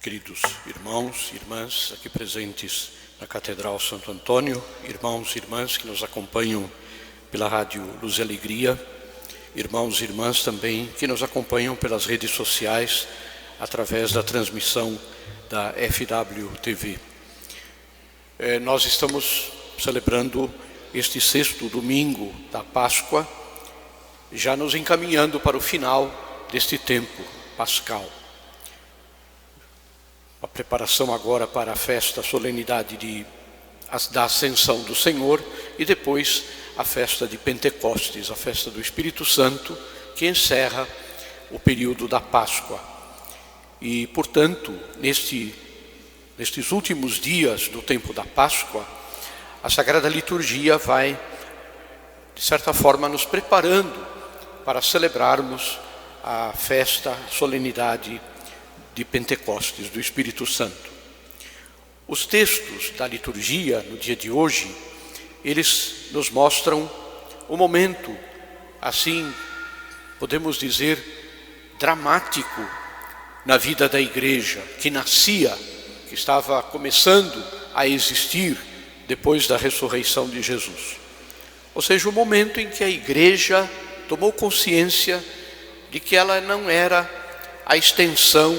Queridos irmãos e irmãs aqui presentes na Catedral Santo Antônio, irmãos e irmãs que nos acompanham pela Rádio Luz e Alegria, irmãos e irmãs também que nos acompanham pelas redes sociais através da transmissão da FWTV. Nós estamos celebrando este sexto domingo da Páscoa, já nos encaminhando para o final deste tempo pascal. A preparação agora para a festa, a solenidade da Ascensão do Senhor e depois a festa de Pentecostes, a festa do Espírito Santo, que encerra o período da Páscoa. E, portanto, nestes últimos dias do tempo da Páscoa, a Sagrada Liturgia vai, de certa forma, nos preparando para celebrarmos a festa, a solenidade de Pentecostes, do Espírito Santo. Os textos da liturgia, no dia de hoje, eles nos mostram um momento, assim, podemos dizer, dramático na vida da igreja, que nascia, que estava começando a existir depois da ressurreição de Jesus. Ou seja, o momento em que a igreja tomou consciência de que ela não era a extensão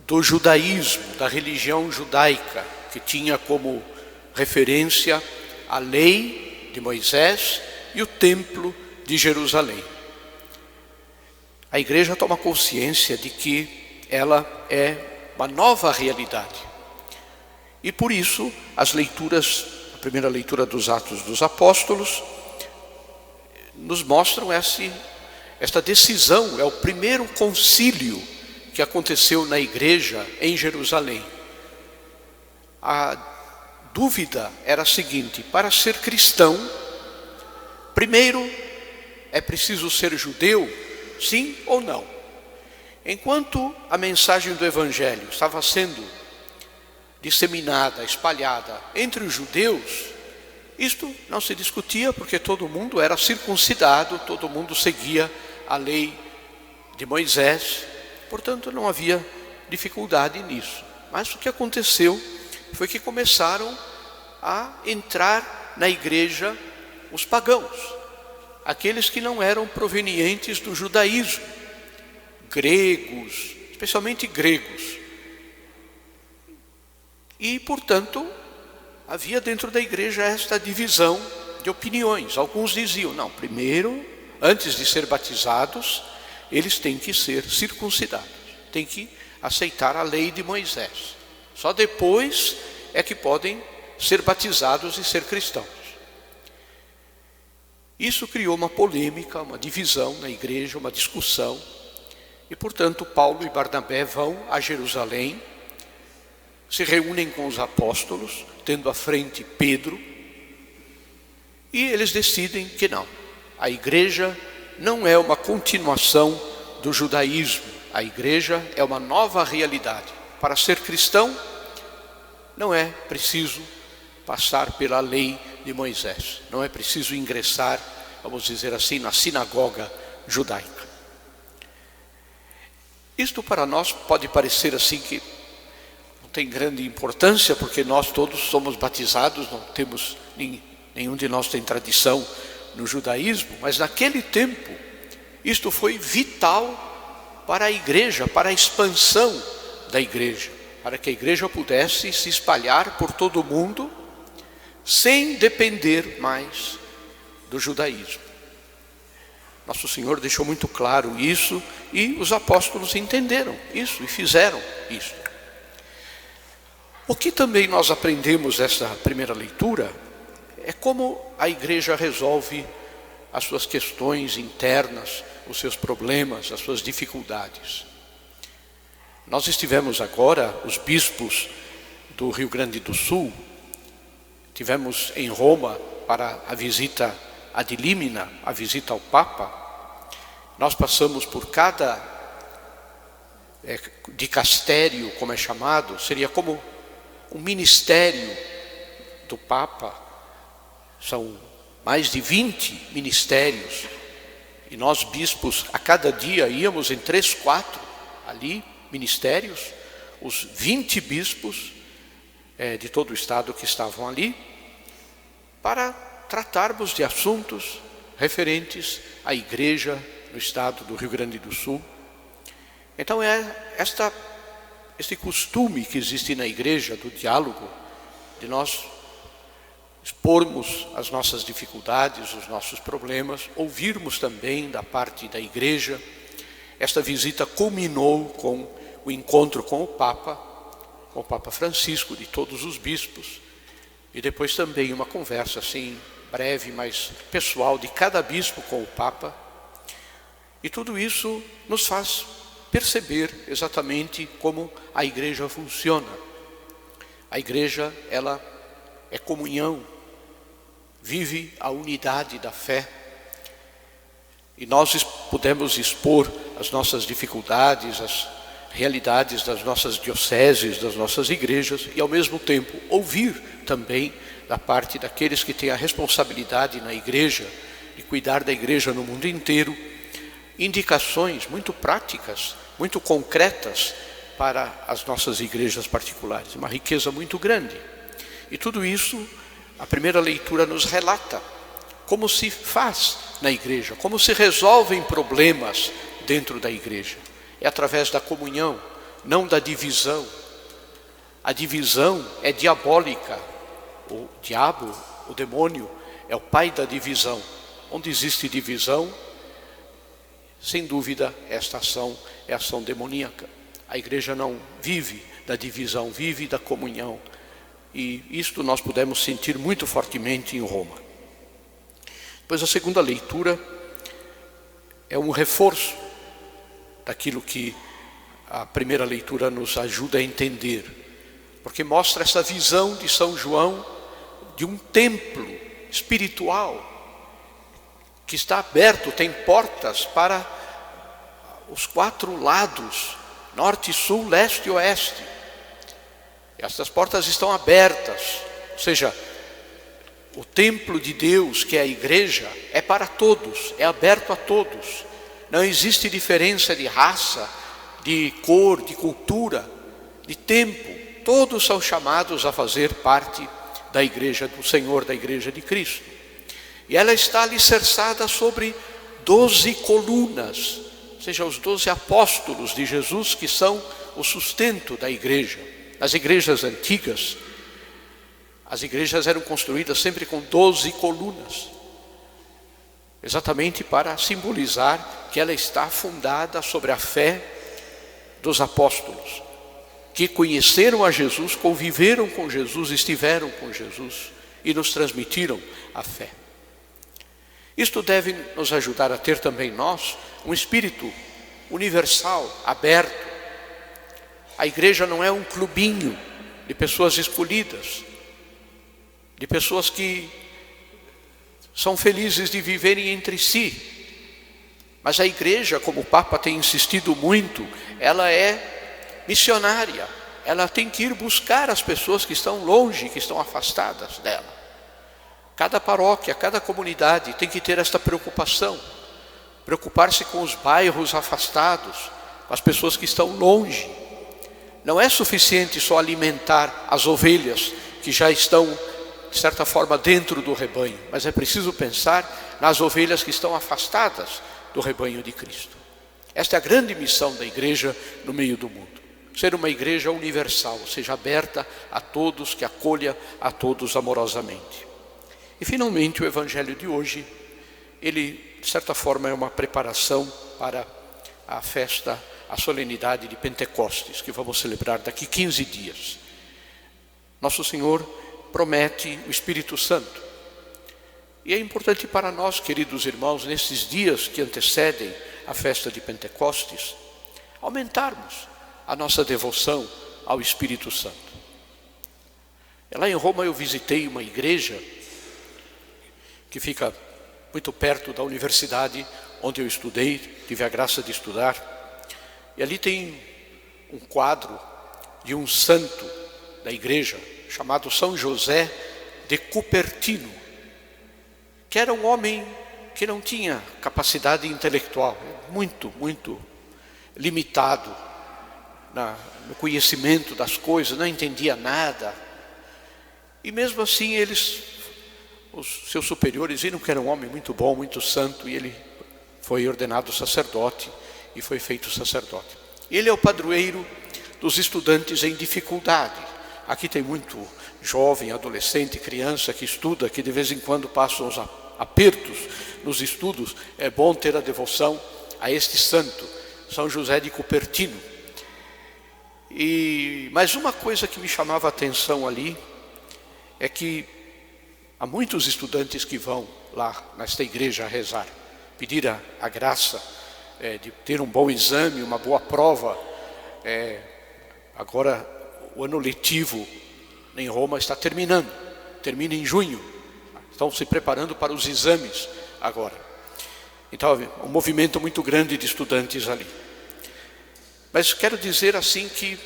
do judaísmo, da religião judaica, que tinha como referência a lei de Moisés e o templo de Jerusalém. A igreja toma consciência de que ela é uma nova realidade. E por isso, as leituras, a primeira leitura dos Atos dos Apóstolos, nos mostram esta decisão, é o primeiro concílio que aconteceu na igreja em Jerusalém. A dúvida era a seguinte: para ser cristão, primeiro é preciso ser judeu, sim ou não? Enquanto a mensagem do Evangelho estava sendo disseminada, espalhada entre os judeus, isto não se discutia porque todo mundo era circuncidado, todo mundo seguia a lei de Moisés. Portanto, não havia dificuldade nisso. Mas o que aconteceu foi que começaram a entrar na igreja os pagãos, aqueles que não eram provenientes do judaísmo, gregos, especialmente gregos. E, portanto, havia dentro da igreja esta divisão de opiniões. Alguns diziam, não, primeiro, antes de ser batizados, eles têm que ser circuncidados, têm que aceitar a lei de Moisés. Só depois é que podem ser batizados e ser cristãos. Isso criou uma polêmica, uma divisão na igreja, uma discussão. E, portanto, Paulo e Barnabé vão a Jerusalém, se reúnem com os apóstolos, tendo à frente Pedro, e eles decidem que não, a igreja não é uma continuação do judaísmo. A igreja é uma nova realidade. Para ser cristão, não é preciso passar pela lei de Moisés. Não é preciso ingressar, vamos dizer assim, na sinagoga judaica. Isto para nós pode parecer assim que não tem grande importância, porque nós todos somos batizados, não temos, nenhum de nós tem tradição no judaísmo, mas naquele tempo isto foi vital para a igreja, para a expansão da igreja, para que a igreja pudesse se espalhar por todo o mundo sem depender mais do judaísmo. Nosso Senhor deixou muito claro isso e os apóstolos entenderam isso e fizeram isso. O que também nós aprendemos desta primeira leitura é como a igreja resolve as suas questões internas, os seus problemas, as suas dificuldades. Nós estivemos agora, os bispos do Rio Grande do Sul, estivemos em Roma para a visita ad limina, a visita ao Papa. Nós passamos por cada dicastério, como é chamado, seria como um ministério do Papa. São mais de 20 ministérios, e nós bispos a cada dia íamos em 3, 4 ali ministérios, os 20 bispos de todo o estado que estavam ali, para tratarmos de assuntos referentes à igreja no estado do Rio Grande do Sul. Então este costume que existe na igreja do diálogo, de nós expormos as nossas dificuldades, os nossos problemas, ouvirmos também da parte da igreja. Esta visita culminou com o encontro com o Papa Francisco, de todos os bispos, e depois também uma conversa assim breve, mas pessoal, de cada bispo com o Papa. E tudo isso nos faz perceber exatamente como a igreja funciona. A igreja, ela é comunhão, vive a unidade da fé. E nós podemos expor as nossas dificuldades, as realidades das nossas dioceses, das nossas igrejas, e ao mesmo tempo ouvir também da parte daqueles que têm a responsabilidade na igreja, de cuidar da igreja no mundo inteiro, indicações muito práticas, muito concretas para as nossas igrejas particulares. Uma riqueza muito grande. E tudo isso, a primeira leitura nos relata como se faz na igreja, como se resolvem problemas dentro da igreja. É através da comunhão, não da divisão. A divisão é diabólica. O diabo, o demônio, é o pai da divisão. Onde existe divisão, sem dúvida, esta ação é ação demoníaca. A igreja não vive da divisão, vive da comunhão. E isto nós pudemos sentir muito fortemente em Roma. Depois a segunda leitura é um reforço daquilo que a primeira leitura nos ajuda a entender. Porque mostra essa visão de São João de um templo espiritual que está aberto, tem portas para os 4 lados, norte, sul, leste e oeste. Essas portas estão abertas, ou seja, o templo de Deus, que é a igreja, é para todos, é aberto a todos. Não existe diferença de raça, de cor, de cultura, de tempo. Todos são chamados a fazer parte da igreja do Senhor, da igreja de Cristo. E ela está alicerçada sobre 12 colunas, ou seja, os 12 apóstolos de Jesus, que são o sustento da igreja. Nas igrejas antigas, as igrejas eram construídas sempre com 12 colunas, exatamente para simbolizar que ela está fundada sobre a fé dos apóstolos, que conheceram a Jesus, conviveram com Jesus, estiveram com Jesus e nos transmitiram a fé. Isto deve nos ajudar a ter também nós um espírito universal, aberto. A igreja não é um clubinho de pessoas escolhidas, de pessoas que são felizes de viverem entre si. Mas a igreja, como o Papa tem insistido muito, ela é missionária. Ela tem que ir buscar as pessoas que estão longe, que estão afastadas dela. Cada paróquia, cada comunidade tem que ter esta preocupação. Preocupar-se com os bairros afastados, com as pessoas que estão longe. Não é suficiente só alimentar as ovelhas que já estão, de certa forma, dentro do rebanho, mas é preciso pensar nas ovelhas que estão afastadas do rebanho de Cristo. Esta é a grande missão da igreja no meio do mundo. Ser uma igreja universal, ou seja, aberta a todos, que acolha a todos amorosamente. E finalmente o evangelho de hoje, ele de certa forma é uma preparação para a festa, a solenidade de Pentecostes, que vamos celebrar daqui 15 dias. Nosso Senhor promete o Espírito Santo. E é importante para nós, queridos irmãos, nesses dias que antecedem a festa de Pentecostes, aumentarmos a nossa devoção ao Espírito Santo. Lá em Roma eu visitei uma igreja que fica muito perto da universidade onde eu estudei, tive a graça de estudar. E ali tem um quadro de um santo da igreja, chamado São José de Cupertino, que era um homem que não tinha capacidade intelectual, muito limitado. no conhecimento das coisas, não entendia nada. E mesmo assim os seus superiores viram que era um homem muito bom, muito santo, e ele foi ordenado sacerdote e foi feito sacerdote. Ele é o padroeiro dos estudantes em dificuldade. Aqui tem muito jovem, adolescente, criança que estuda, que de vez em quando passam os apertos nos estudos. É bom ter a devoção a este santo, São José de Cupertino. Mas uma coisa que me chamava a atenção ali é que há muitos estudantes que vão lá nesta igreja a rezar, pedir a graça de ter um bom exame, uma boa prova. Agora o ano letivo em Roma está terminando, termina em junho, estão se preparando para os exames agora. Então, um movimento muito grande de estudantes ali. Mas quero dizer assim que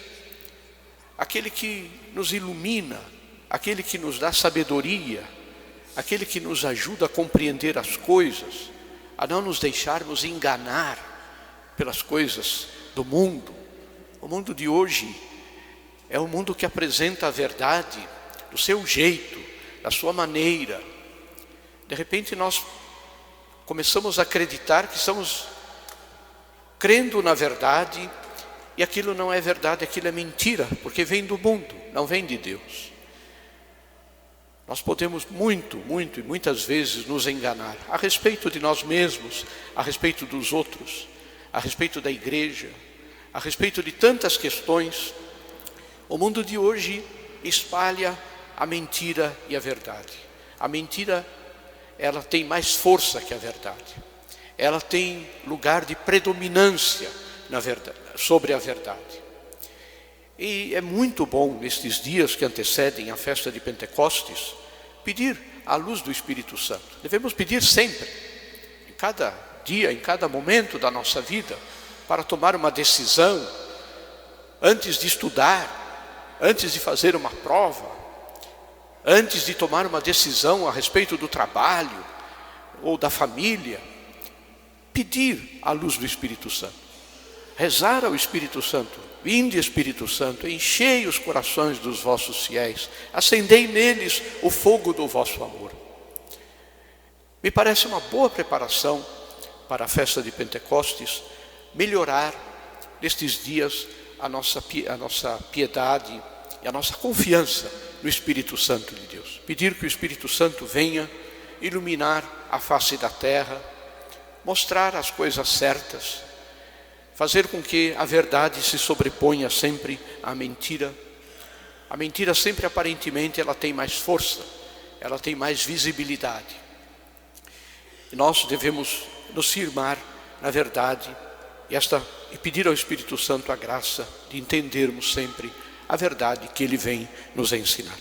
aquele que nos ilumina, aquele que nos dá sabedoria, aquele que nos ajuda a compreender as coisas, a não nos deixarmos enganar pelas coisas do mundo. O mundo de hoje é um mundo que apresenta a verdade do seu jeito, da sua maneira. De repente nós começamos a acreditar que estamos crendo na verdade, e aquilo não é verdade, aquilo é mentira, porque vem do mundo, não vem de Deus. Nós podemos muitas vezes nos enganar a respeito de nós mesmos, a respeito dos outros, a respeito da igreja, a respeito de tantas questões. O mundo de hoje espalha a mentira e a verdade. A mentira, ela tem mais força que a verdade. Ela tem lugar de predominância na verdade, sobre a verdade. E é muito bom, nestes dias que antecedem a festa de Pentecostes, pedir a luz do Espírito Santo. Devemos pedir sempre, em cada dia, em cada momento da nossa vida, para tomar uma decisão, antes de estudar, antes de fazer uma prova, antes de tomar uma decisão a respeito do trabalho ou da família. Pedir a luz do Espírito Santo. Rezar ao Espírito Santo: vinde Espírito Santo, enchei os corações dos vossos fiéis, acendei neles o fogo do vosso amor. Me parece uma boa preparação para a festa de Pentecostes, melhorar nestes dias a nossa piedade e a nossa confiança no Espírito Santo de Deus. Pedir que o Espírito Santo venha iluminar a face da terra, mostrar as coisas certas, fazer com que a verdade se sobreponha sempre à mentira. A mentira sempre aparentemente ela tem mais força, ela tem mais visibilidade. E nós devemos nos firmar na verdade e pedir ao Espírito Santo a graça de entendermos sempre a verdade que Ele vem nos ensinar.